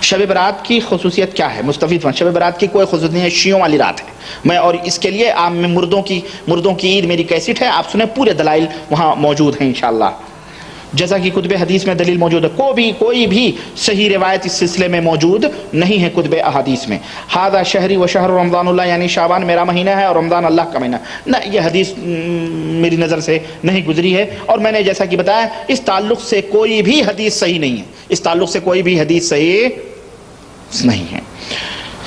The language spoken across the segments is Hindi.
शब बरात की खसूसियत क्या है? मुस्तफ़ीद शब बरात की कोई खसूसियत नहीं है, शियों वाली रात है। मैं और इसके लिए आप में मुर्दों की ईद मेरी कैसेट है, आप सुने, पूरे दलाइल वहाँ मौजूद हैं इंशाअल्लाह। जैसा कि कुतुब हदीस में दलील मौजूद है, कोई भी सही रिवायत इस सिलसिले में मौजूद नहीं है कुतुब अहादीस में। हादा शहरी व शहर रमज़ानुल्लाह, यानी शाबान मेरा महीना है और रमज़ान अल्लाह का महीना ना, यह हदीस मेरी नज़र से नहीं गुजरी है। और मैंने जैसा कि बताया, इस ताल्लुक़ से कोई भी हदीस सही नहीं है, इस ताल्लुक़ से कोई भी हदीस सही नहीं है।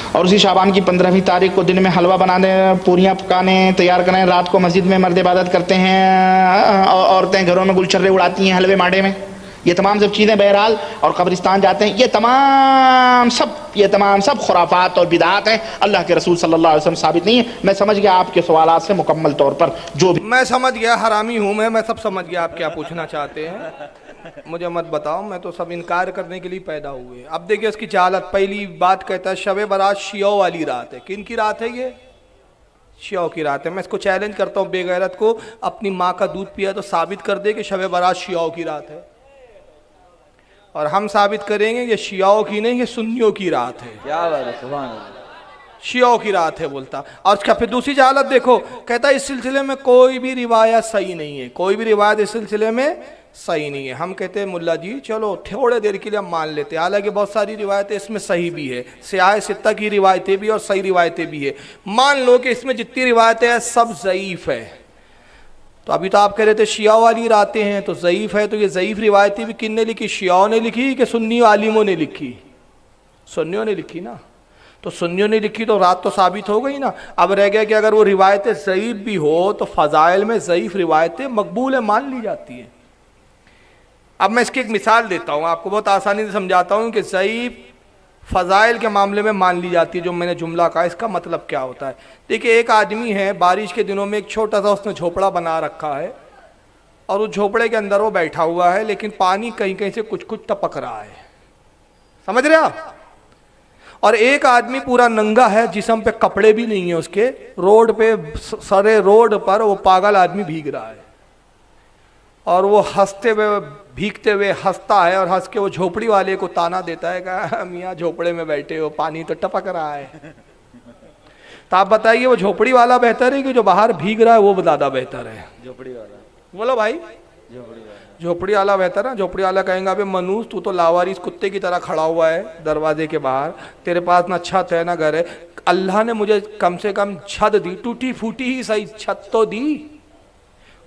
और उसी शाबान की 15वीं तारीख को दिन में हलवा बनाने, पूरियाँ पकाने तैयार करें, रात को मस्जिद में मर्द इबादत करते हैं, औरतें घरों में गुलछर्रे उड़ाती हैं हलवे माडे में, ये तमाम सब चीज़ें बहरहाल, और कब्रिस्तान जाते हैं, ये तमाम सब खुराफात और बिदात हैं, अल्लाह के रसूल सल्लल्लाहु अलैहि वसल्लम साबित नहीं है। मैं समझ गया आपके सवालात से मुकम्मल तौर पर, जो भी मैं समझ गया, हरामी हूँ मैं सब समझ गया आप क्या पूछना चाहते हैं, मुझे मत बताओ, मैं तो सब इनकार करने के लिए पैदा हुए। अब देखिए उसकी चालत, पहली बात कहता है शब बारात शियों वाली रात है। किन की रात है ये? शियों की रात है। मैं इसको चैलेंज करता हूँ, बेगैरत को, अपनी माँ का दूध पिया तो साबित कर दे कि शब बारात शियों की रात है, और हम साबित करेंगे ये शियों की नहीं, ये सुन्नियों की रात है। क्या बात है, सुभान अल्लाह, शियों की रात है बोलता। और उसका फिर दूसरी जालत देखो, कहता है इस सिलसिले में कोई भी रिवायत सही नहीं है, कोई भी रिवायत इस सिलसिले में सही नहीं है। हम कहते हैं मुल्ला जी चलो थोड़े देर के लिए हम मान लेते हैं, हालांकि बहुत सारी रिवायतें इसमें सही भी है, सियाह सित्ता की रिवायतें भी और सही रिवायतें भी है। मान लो कि इसमें जितनी रिवायतें हैं सब ज़ईफ़ है, तो अभी तो आप कह रहे थे शिया वाली रातें हैं तो ज़ईफ़ है, तो ये ज़ईफ़ रिवायतें भी किन ने लिखी? शियाओं ने लिखी कि सुन्नी आलिमों ने लिखी? सुन्नियों ने लिखी ना, तो सुन्नियों ने लिखी तो रात तो साबित हो गई ना। अब रह गया कि अगर वो रिवायतें ज़ईफ़ भी हो तो फ़ज़ाइल में ज़ईफ़ रिवायतें मकबूल है, मान ली जाती है। अब मैं इसकी एक मिसाल देता हूँ, आपको बहुत आसानी से समझाता हूँ कि ज़ईफ़ फ़ज़ाइल के मामले में मान ली जाती है। जो मैंने जुमला कहा इसका मतलब क्या होता है? देखिए एक आदमी है, बारिश के दिनों में एक छोटा सा उसने झोपड़ा बना रखा है, और उस झोपड़े के अंदर वो बैठा हुआ है, लेकिन पानी कहीं कहीं से कुछ कुछ टपक रहा है, समझ रहे आप? और एक आदमी पूरा नंगा है, जिस्म पे कपड़े भी नहीं है उसके, रोड पे, सारे रोड पर वो पागल आदमी भीग रहा है, और वो हंसते हुए भीगते हुए हंसता है, और हंस के वो झोपड़ी वाले को ताना देता है कि मियाँ झोपड़े में बैठे हो, पानी तो टपक रहा है। तो आप बताइए वो झोपड़ी वाला बेहतर है कि जो बाहर भीग रहा है वो ज़्यादा बेहतर है? झोपड़ी वाला। बोलो भाई, झोपड़ी वाला। झोपड़ी वाला बेहतर है। झोपड़ी वाला कहेंगे अबे मनुष्य तू तो लावारिस कुत्ते की तरह खड़ा हुआ है दरवाजे के बाहर, तेरे पास ना छत है ना घर है, अल्लाह ने मुझे कम से कम छत दी, टूटी फूटी ही सही छत तो दी,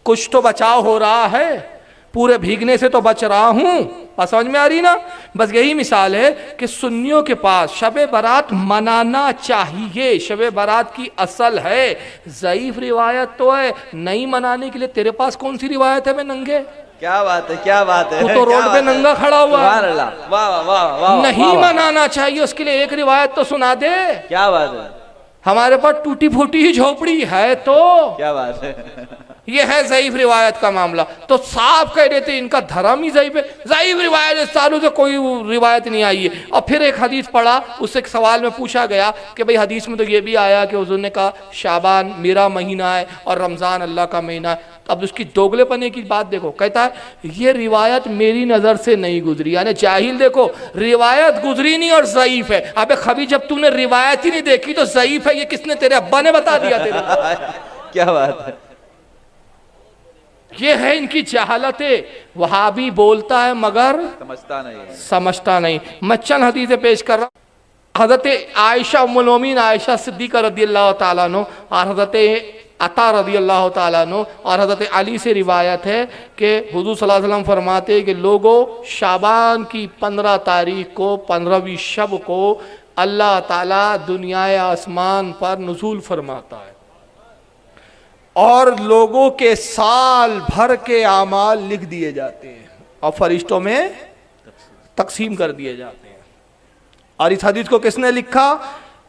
कुछ तो बचाव हो रहा है, पूरे भीगने से तो बच रहा हूं। बात समझ में आ रही ना? बस यही मिसाल है कि सुन्नियों के पास शबे बारात मनाना चाहिए, शबे बारात की असल है, ज़ईफ़ रिवायत तो है, नहीं मनाने के लिए तेरे पास कौन सी रिवायत है? मैं नंगे, क्या बात है, क्या बात है, तू तो रोड पे नंगा खड़ा हुआ है, सुभान अल्लाह, वाह वाह वाह वाह, नहीं मनाना चाहिए, उसके लिए एक रिवायत तो सुना दे। क्या बात है, हमारे पास टूटी फूटी ही झोपड़ी है तो क्या बात है। ये है ज़ईफ़ रिवायत का मामला। तो साफ कह देते इनका धर्म ही ज़ईफ़ है, ज़ईफ़ रिवायत सालों से कोई रिवायत नहीं आई है। और फिर एक हदीस पढ़ा, उससे एक सवाल में पूछा गया कि भाई हदीस में तो ये भी आया कि हुज़ूर ने कहा शाबान मेरा महीना है और रमज़ान अल्लाह का महीना है। तो अब उसकी दोगलेपने की बात देखो, कहता है ये रिवायत मेरी नज़र से नहीं गुजरी, यानी जाहिल देखो रिवायत गुजरी नहीं और ज़ईफ़ है। अबे खबी जब तूने रिवायत ही नहीं देखी तो ज़ईफ़ है ये किसने? तेरे अब्बा ने बता दिया तेरे। क्या बात है, ये है इनकी जहालते। वहाबी बोलता है मगर समझता नहीं। मैं चंद हदीसें पेश कर रहा हूँ। हज़रत आयशा उम्मुल मोमिनीन आयशा सिद्दीक़ा रज़ियल्लाहु ताला अन्हा और हज़रत अता रज़ियल्लाहु ताला अन्हु और हज़रत अली से रिवायत है कि हुज़ूर सल्लल्लाहु अलैहि वसल्लम फरमाते कि लोगों शाबान की 15 तारीख को, 15वीं शब को अल्लाह ताला दुनियाए आसमान पर नुज़ूल फरमाता है और लोगों के साल भर के आमाल लिख दिए जाते हैं और फरिश्तों में तकसीम कर दिए जाते हैं। और इस हदीस को किसने लिखा?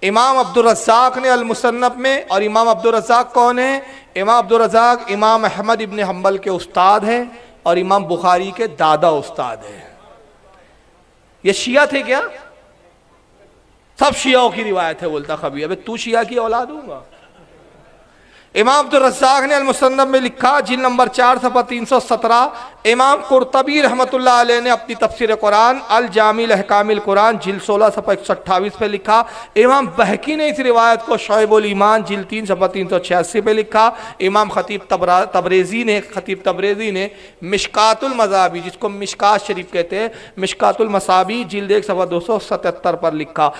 इमाम अब्दुल रज़्ज़ाक़ ने अल मुसन्नफ़ में। और इमाम अब्दुल रज़्ज़ाक़ कौन है? इमाम अब्दुल रज़्ज़ाक़ इमाम अहमद इब्न हम्बल के उस्ताद हैं और इमाम बुखारी के दादा उस्ताद हैं। ये शिया थे क्या? सब शियाओं की रिवायत है। बोलता कभी अबे तू शिया की औलाद हूँगा। इमाम अब्दुल रज़्ज़ाक़ ने अल-मुसन्नफ़ में लिखा, जिल्द नंबर 4 सफ़ा 317। इमाम कुर्तबी रहमतुल्लाह अलैह ने अपनी तफसीर कुरान अल जामिल अहकामिल कुरान जिल्द 16 सफ़ा 128 पे लिखा। इमाम बहकी ने इस रिवायत को शोअबुल ईमान जिल्द 3 सफ़ा 386 पे लिखा। इमाम खतीब तबरेज़ी ने मिशकातुल मज़ाबी, जिसको मिशकात शरीफ कहते हैं, मिशकातुल मसाबी जिल्द 1 सफ़ा 277 पर लिखा।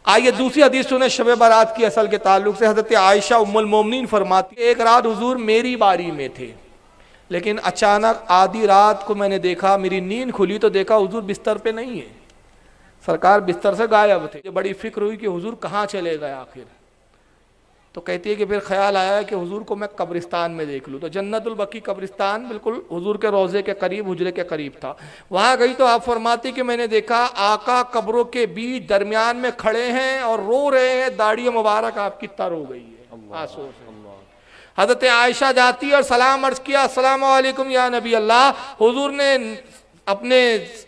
आइए दूसरी हदीस सुने शब बारात की असल के ताल्लुक से। हज़रत आयशा उम्मुल मोमिनीन फरमाती, एक रात हुजूर मेरी बारी में थे, लेकिन अचानक आधी रात को मैंने देखा, मेरी नींद खुली तो देखा हुजूर बिस्तर पे नहीं है, सरकार बिस्तर से गायब थे। बड़ी फिक्र हुई कि हुजूर कहाँ चले गए आखिर। तो कहती है कि फिर ख्याल आया कि हुजूर को मैं कब्रिस्तान में देख लूँ। तो जन्नतुल बकी कब्रिस्तान बिल्कुल हुजूर के रोज़े के करीब, हुजरे के करीब था। वहाँ गई तो आप फरमाती कि मैंने देखा आका कब्रों के बीच दरमियान में खड़े हैं और रो रहे हैं, दाढ़ी मुबारक आपकी तर हो गई है आंसू से। हज़रत आयशा जाती है और सलाम अर्ज किया, अस्सलाम वालेकुम या नबी अल्लाह। हुजूर ने अपने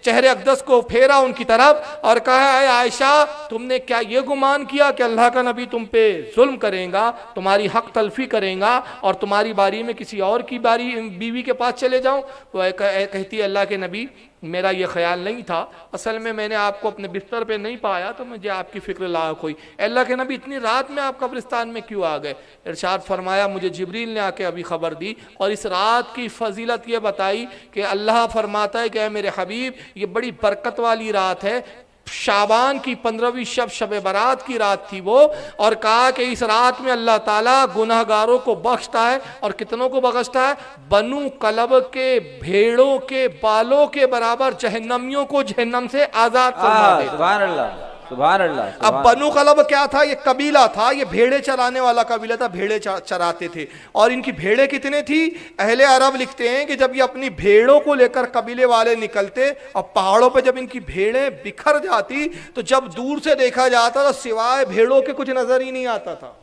चेहरे अक़दस को फेरा उनकी तरफ और कहा, है आयशा, तुमने क्या ये गुमान किया कि अल्लाह का नबी तुम पे जुल्म करेगा, तुम्हारी हक तलफी करेगा और तुम्हारी बारी में किसी और की बीवी के पास चले जाऊं? वो कहती है, अल्लाह के नबी, मेरा ये ख्याल नहीं था, असल में मैंने आपको अपने बिस्तर पे नहीं पाया तो मुझे आपकी फ़िक्र लायक हुई। अल्लाह के नबी, इतनी रात में आप कब्रिस्तान में क्यों आ गए? इरशाद फरमाया, मुझे जिब्रील ने आके अभी ख़बर दी और इस रात की फजीलत ये बताई कि अल्लाह फरमाता है कि मेरे हबीब, ये बड़ी बरकत वाली रात है, शाबान की 15वीं शब बारात की रात थी वो, और कहा कि इस रात में अल्लाह ताला गुनाहगारों को बख्शता है। और कितनों को बख्शता है? बनु कलब के भेड़ों के बालों के बराबर जहन्नमियों को जहन्नम से आजाद फरमा देता। सुभान अल्लाह, सुभान अल्लाह। अब बनु कलब क्या था? ये कबीला था, ये भेड़े चराने वाला कबीला था, भेड़े चराते थे। और इनकी भेड़े कितने थी? अहले अरब लिखते हैं कि जब ये अपनी भेड़ों को लेकर कबीले वाले निकलते और पहाड़ों पे जब इनकी भेड़ें बिखर जाती तो जब दूर से देखा जाता तो सिवाय भेड़ों के कुछ नजर ही नहीं आता था।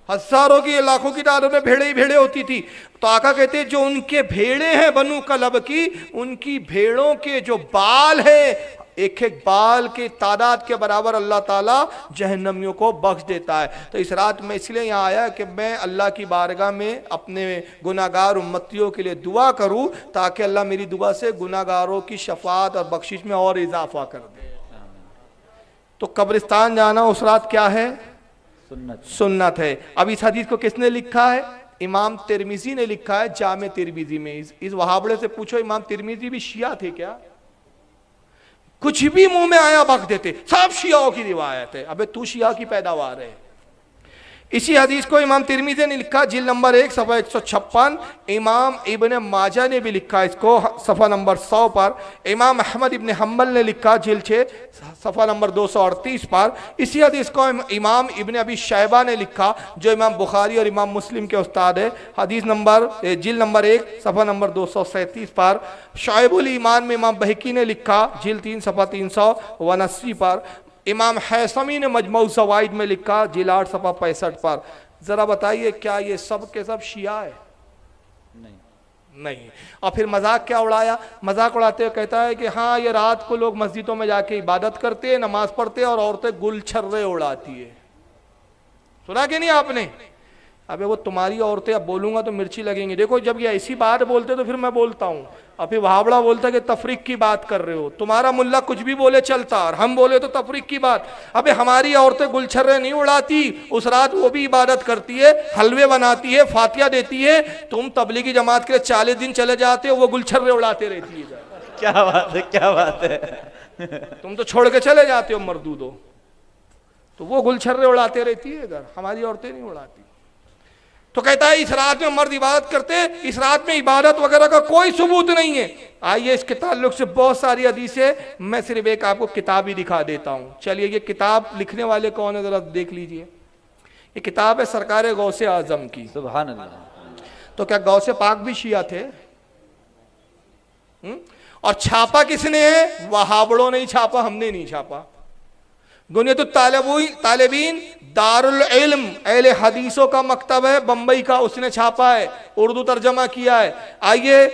हजारों की, लाखों की तादाद में भेड़े ही भेड़े होती थी। तो आका कहते हैं, जो उनके भेड़े हैं बनु कलब की, उनकी भेड़ों के जो बाल हैं, एक एक बाल के तादाद के बराबर अल्लाह ताला जहन्नमियों को बख्श देता है। तो इस रात में इसलिए यहाँ आया कि मैं अल्लाह की बारगाह में अपने गुनाहगार उम्मतियों के लिए दुआ करूँ, ताकि अल्लाह मेरी दुआ से गुनाहगारों की शफात और बख्शिश में और इजाफा कर दे। तो कब्रिस्तान जाना उस रात क्या है? सुन्नत है। अब इस हदीस को किसने लिखा है? इमाम तिरमिजी ने लिखा है जामे तिरमिजी में। इस वहाबड़े से पूछो, इमाम तिरमिजी भी शिया थे क्या? कुछ भी मुंह में आया बक देते, सब शियाओं की रिवायत है। अबे तू शिया की पैदावार है। इसी हदीस को इमाम तिरमिज़ी ने लिखा जिल्द नंबर 1 सफ़ा 156। इमाम इब्न माजा ने भी लिखा इसको सफ़ा नंबर 100 पर। इमाम अहमद इब्न हम्बल ने लिखा जिल्द 6 सफ़ा नंबर 238 पर। इसी हदीस को इमाम इब्न अबी शैबा ने लिखा, जो इमाम बुखारी और इमाम मुस्लिम के उस्ताद है, हदीस नंबर जिल्द नंबर 1 सफ़ा नंबर 237 पर। शोअबुल ईमान में इमाम बहकी ने लिखा जिल्द 3 सफ़ा 389 पर। इमाम हैसमी ने मजमऊ ज़वाइद में लिखा जिल्द 8 सफ़ा 65 पर। जरा बताइए, क्या ये सब के सब शिया है? नहीं। और फिर मजाक क्या उड़ाया? मजाक उड़ाते हुए कहता है कि हाँ, ये रात को लोग मस्जिदों में जाके इबादत करते हैं, नमाज पढ़ते हैं और औरतें गुलछर्रे उड़ाती है। सुना कि नहीं आपने? अबे वो तुम्हारी औरतें, अब बोलूंगा तो मिर्ची लगेंगी। देखो, जब ये ऐसी बात बोलते तो फिर मैं बोलता हूँ। अब फिर वहाबड़ा बोलता कि तफरीक की बात कर रहे हो। तुम्हारा मुल्ला कुछ भी बोले चलता, और हम बोले तो तफरीक की बात। अबे हमारी औरतें गुलछर्रे नहीं उड़ाती, उस रात वो भी इबादत करती है, हलवे बनाती है, फातिया देती है। तुम तबलीगी जमात के लिए 40 दिन चले जाते हो, वो गुलछर्रे उड़ाते रहती है। क्या बात है, क्या बात है। तुम तो छोड़ के चले जाते हो मरदूदो, तो वो गुलछर्रे उड़ाते रहती है इधर, हमारी औरतें नहीं उड़ाती। तो कहता है इस रात में मर्द इबादत करते, इस रात में इबादत वगैरह का कोई सबूत नहीं है। आइए इसके ताल्लुक से बहुत सारी हदीसें, मैं सिर्फ एक आपको किताब ही दिखा देता हूँ। चलिए, ये किताब लिखने वाले कौन है जरा देख लीजिए। ये किताब है सरकार गौसे आजम की। सुभान अल्लाह। तो क्या गौसे पाक भी शिया थे? और छापा किसने है? वहाबड़ों ने ही छापा, हमने नहीं छापा। गुनियतुत तालिबीन दारुल इल्म अहले हदीसों का मकतब है बंबई का, उसने छापा है, उर्दू तर्जमा किया है। आइए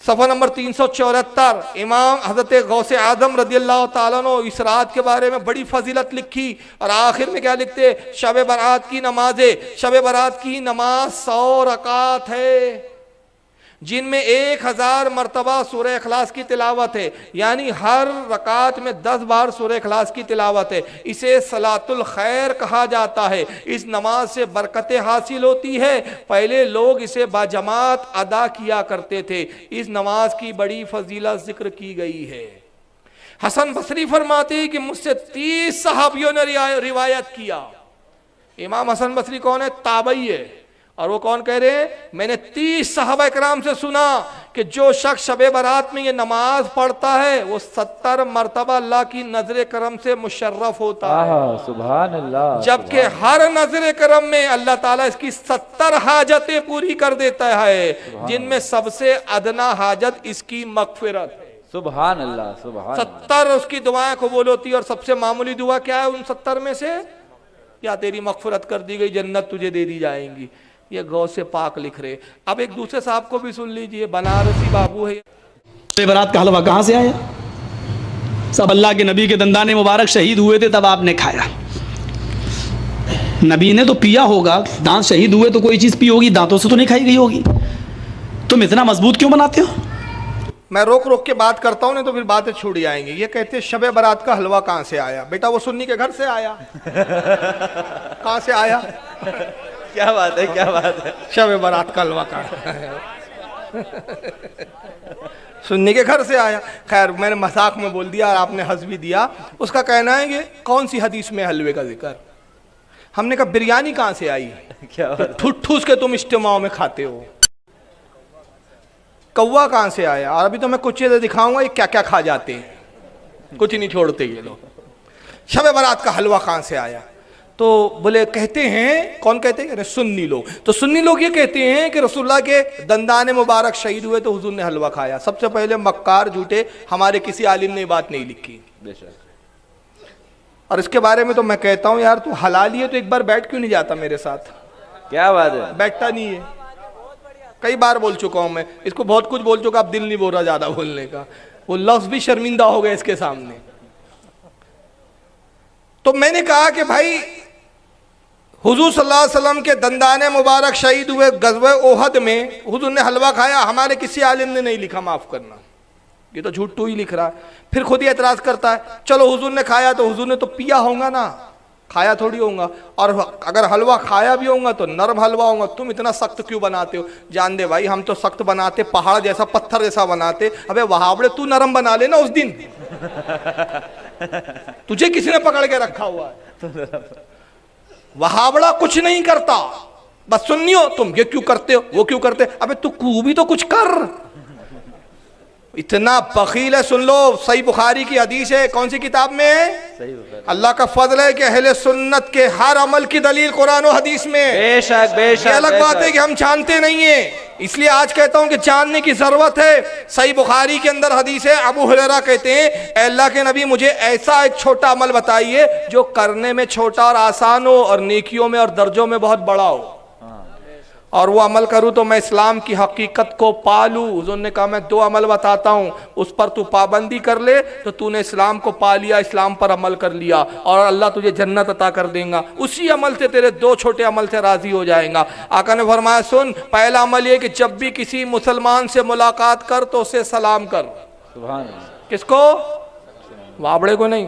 सफ़ा नंबर 374, इमाम हज़रत गौसे आज़म रज़ियल्लाहु ताला अन्हु इस रात के बारे में बड़ी फजीलत लिखी और आखिर में क्या लिखते, शब बारात की नमाज़े, शब बारात की नमाज 100 रकात है जिनमें 1000 मरतबा सूरह इखलास की तिलावत है, यानी हर रकात में 10 बार सूरह इखलास की तिलावत है। इसे सलातुल खैर कहा जाता है। इस नमाज से बरकतें हासिल होती है। पहले लोग इसे बाजमात अदा किया करते थे। इस नमाज की बड़ी फजीलत जिक्र की गई है। हसन बसरी फरमाते हैं कि मुझसे 30 सहाबियों ने रिवायत किया। इमाम हसन बसरी कौन है? ताबई है। और वो कौन कह रहे हैं? मैंने 30 सहाबा इकराम से सुना कि जो शख्स शबे बारात में ये नमाज पढ़ता है वो 70 मरतबा अल्लाह की नजर करम से मुशर्रफ होता है। सुभान अल्लाह। जबकि हर नजर करम में अल्लाह ताला इसकी 70 हाजतें पूरी कर देता है, जिनमें सबसे अदना हाजत इसकी मगफिरत है। सुभान अल्लाह, सुभान। 70 उसकी दुआएं कबूल होती है। और सबसे मामूली दुआ क्या है उन 70 में से? या तेरी मगफिरत कर दी गई, जन्नत तुझे दे दी जाएंगी। ये गौ से पाक लिख रहे। अब एक दूसरे साहब को भी सुन लीजिए, बनारसी बाबू है। बारात का हलवा कहाँ से आया? सब अल्लाह के नबी के दंदाने मुबारक शहीद हुए थे तब आपने खाया। नबी ने तो पिया होगा, दांत शहीद हुए तो कोई चीज़ पी होगी, दांतों से तो नहीं खाई गई होगी। तुम इतना मजबूत क्यों बनाते हो? मैं रोक रोक के बात करता हूँ, नहीं तो फिर बातें छूट जाएंगी। ये कहते हैं शबे बारात का हलवा कहाँ से आया? बेटा वो सुन्नी के घर से आया। कहाँ से आया? क्या बात है, क्या बात है। शबे बारात का हलवा कहाँ? सुन्नी के घर से आया। खैर मैंने मजाक में बोल दिया और आपने हंस भी दिया। उसका कहना है कि कौन सी हदीस में हलवे का जिक्र? हमने कहा बिरयानी कहाँ से आई? क्या बात। ठुस के तुम इज्तिमाओं में खाते हो। कौवा कहाँ से आया? और अभी तो मैं कुछ चीजें दिखाऊंगा ये क्या क्या खा जाते हैं, कुछ नहीं छोड़ते ये लोग। शबे बारात का हलवा कहाँ से आया? तो बोले कहते हैं, कौन कहते हैं? सुन्नी लोग। तो सुन्नी लोग ये कहते हैं कि रसूलुल्लाह के दंदाने मुबारक शहीद हुए तो हुजूर ने हलवा खाया। सबसे पहले मक्कार झूठे, हमारे किसी आलिम ने बात नहीं लिखी। और इसके बारे में तो मैं कहता हूँ यार तू हलाली है तो एक बार बैठ क्यों नहीं जाता मेरे साथ? क्या बात है। बैठता नहीं है। कई बार बोल चुका हूं मैं इसको, बहुत कुछ बोल चुका, अब दिल नहीं बोल रहा ज्यादा बोलने का। वो लफ्ज भी शर्मिंदा हो गए इसके सामने। तो मैंने कहा कि भाई हुजूर सल्लल्लाहु अलैहि वसल्लम के दंदाने मुबारक शहीद हुए गज़वे ओहद में हुजूर ने हलवा खाया, हमारे किसी आलिम ने नहीं लिखा, माफ करना। ये तो झूठ तू ही लिख रहा है। फिर खुद ही एतराज करता है, चलो हुजूर ने खाया तो हुजूर ने तो पिया होगा ना, खाया थोड़ी होगा। और अगर हलवा खाया भी होगा तो नरम हलवा होगा। तुम इतना सख्त क्यों बनाते हो? जान दे भाई हम तो सख्त बनाते, पहाड़ जैसा पत्थर जैसा बनाते। अबे वहावड़े तू नरम बना लेना उस दिन। तुझे किसी ने पकड़ के रखा हुआ है? वहावड़ा कुछ नहीं करता, बस सुन्नी हो तुम, ये क्यों करते हो, वो क्यों करते। अबे तू भी तो कुछ कर। इतना बखील है। सुन लो, सही बुखारी की हदीस है। कौन सी किताब में है? अल्लाह का फजल है कि अहले सुन्नत के हर अमल की दलील कुरान और हदीस में। बेशक बेशक। ये अलग बात है कि हम जानते नहीं है, इसलिए आज कहता हूं कि जानने की जरूरत है। सही बुखारी के अंदर हदीस है, अबू हुरैरा कहते हैं अल्लाह के नबी मुझे ऐसा एक छोटा अमल बताइए जो करने में छोटा और आसान हो और नेकियों में और दर्जों में बहुत बड़ा हो, और वो अमल करूँ तो मैं इस्लाम की हकीकत को पालूँ। हुज़ूर ने कहा मैं 2 अमल बताता हूँ, उस पर तू पाबंदी कर ले तो तूने इस्लाम को पा लिया, इस्लाम पर अमल कर लिया और अल्लाह तुझे जन्नत अता कर देगा। उसी अमल से तेरे 2 छोटे अमल से राज़ी हो जाएगा। आका ने फरमाया सुन, पहला अमल ये कि जब भी किसी मुसलमान से मुलाकात कर तो उसे सलाम कर। सुभान अल्लाह। किसको? वाबड़े को नहीं।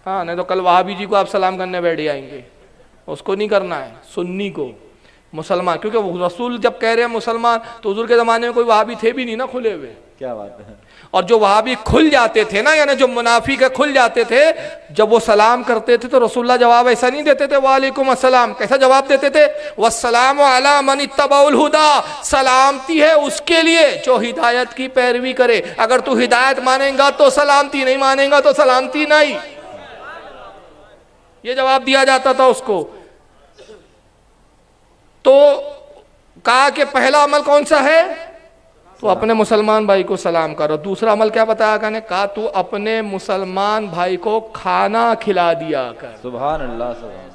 हाँ, नहीं तो कल वहाबी जी को आप सलाम करने बैठ जाएंगे। उसको नहीं करना है, सुन्नी को, मुसलमान। क्योंकि रसूल जब कह रहे हैं मुसलमान तो हुजूर के ज़माने में कोई वहाबी थे भी नहीं ना खुले हुए। क्या बात है। और जो वहाबी खुल जाते थे ना, यानी जो मुनाफिक खुल जाते थे, जब वो सलाम करते थे तो रसूलुल्लाह जवाब ऐसा नहीं देते थे वालेकुम अस्सलाम। कैसा जवाब देते थे? वस्सलामु अला मन इत्तबउल हुदा। सलामती है उसके लिए जो हिदायत की पैरवी करे। अगर तू हिदायत मानेगा तो सलामती, नहीं मानेगा तो सलामती नहीं। ये जवाब दिया जाता था उसको। तो कहा कि पहला अमल कौन सा है? तो अपने मुसलमान भाई को सलाम करो। दूसरा अमल क्या बताया? कहा तू अपने मुसलमान भाई को खाना खिला दिया कर। सुभान अल्लाह, सुभान।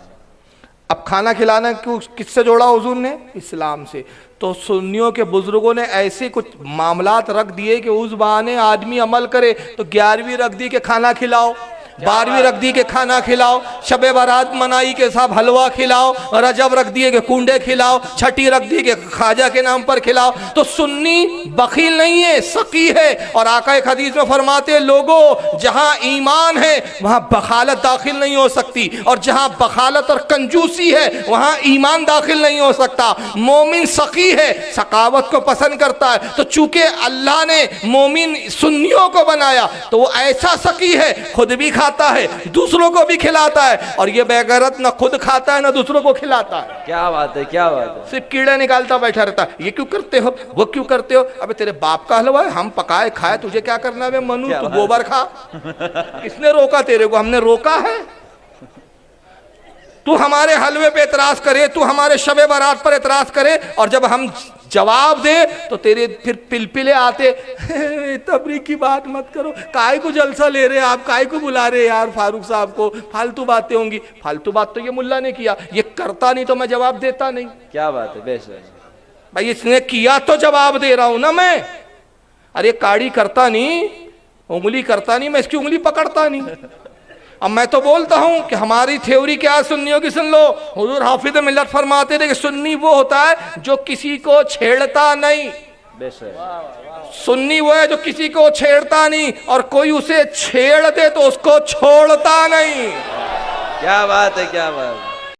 अब खाना खिलाना क्यों किससे जोड़ा हुजूर ने? इस्लाम से। तो सुन्नियों के बुजुर्गों ने ऐसे कुछ मामलात रख दिए कि उस बहाने आदमी अमल करे। तो 11वीं रख दी कि खाना खिलाओ, 12वीं रख दी कि खाना खिलाओ, शबे बारात मनाई के साथ हलवा खिलाओ, रजब रख दिए कि कुंडे खिलाओ, छठी रख दी कि ख्वाजा के नाम पर खिलाओ। तो सुन्नी बखील नहीं है, सकी है। और आका एक हदीस में फरमाते हैं, लोगों जहां ईमान है वहां बखालत दाखिल नहीं हो सकती, और जहां बखालत और कंजूसी है वहां ईमान दाखिल नहीं हो सकता। मोमिन सकी है, सकावत को पसंद करता है। तो चूंकि अल्लाह ने मोमिन सुन्नियों को बनाया तो वो ऐसा सकी है, खुद भी खाता है, दूसरों को भी खिलाता है। और ये बेगैरत न खुद खाता है न दूसरों को खिलाता है। क्या बात है, क्या बात है। सिर्फ कीड़े निकालता बैठा रहता है। ये क्यों करते हो, वो क्यों करते हो? अबे तेरे बाप का हलवा है, हम पकाए खाए, तुझे क्या करना है? मनु तू गोबर खा। किसने रोका तेरे को? हमने रोका है? तू हमारे हलवे पे एतराज करे, तू हमारे शबे बारात पर एतराज करे, और जब हम जवाब दे तो तेरे फिर पिलपिले आते, तबरीक की बात मत करो, काय को जलसा ले रहे आप, काय को बुला रहे यार फारूक साहब को, फालतू बातें होंगी। फालतू बात तो ये मुल्ला ने किया, ये करता नहीं तो मैं जवाब देता नहीं। क्या बात है, बेशक भाई इसने किया तो जवाब दे रहा हूं ना मैं। अरे काड़ी करता नहीं, उंगली करता नहीं, मैं इसकी उंगली पकड़ता नहीं। अब मैं तो बोलता हूं कि हमारी थ्योरी क्या है, सुन्नियों की सुन लो। हुजूर हाफिज मिल्लत फरमाते थे कि सुन्नी वो होता है जो किसी को छेड़ता नहीं। बेशक। सुन्नी वो है जो किसी को छेड़ता नहीं, और कोई उसे छेड़ दे तो उसको छोड़ता नहीं। क्या बात है, क्या बात है।